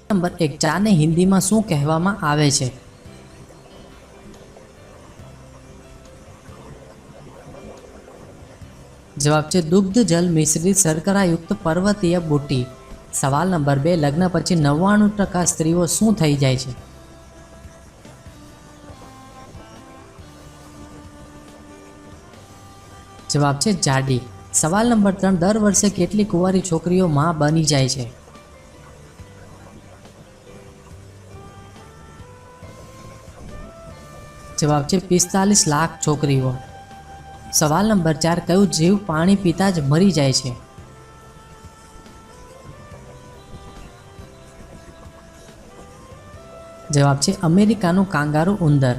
Number 1 ચાને હિન્દીમાં શું કહેવામાં આવે છે? જવાબ છે દુગ્ધ જલ મિશ્રિત શર્કરાયુક્ત પર્વતીય બુટ્ટી. સવાલ નંબર 2 લગ્ન પછી 99% સ્ત્રીઓ શું થઈ જાય છે? જવાબ છે જાડી. સવાલ નંબર 3 દર વર્ષે કેટલી કુંવારી છોકરીઓ માં બની જાય છે? જવાબ છે 45 લાખ છોકરીઓ. સવાલ નંબર 4 કયું જીવ પાણી પીતા જ મરી જાય છે? જવાબ છે અમેરિકાનું કાંગારૂ ઉંદર.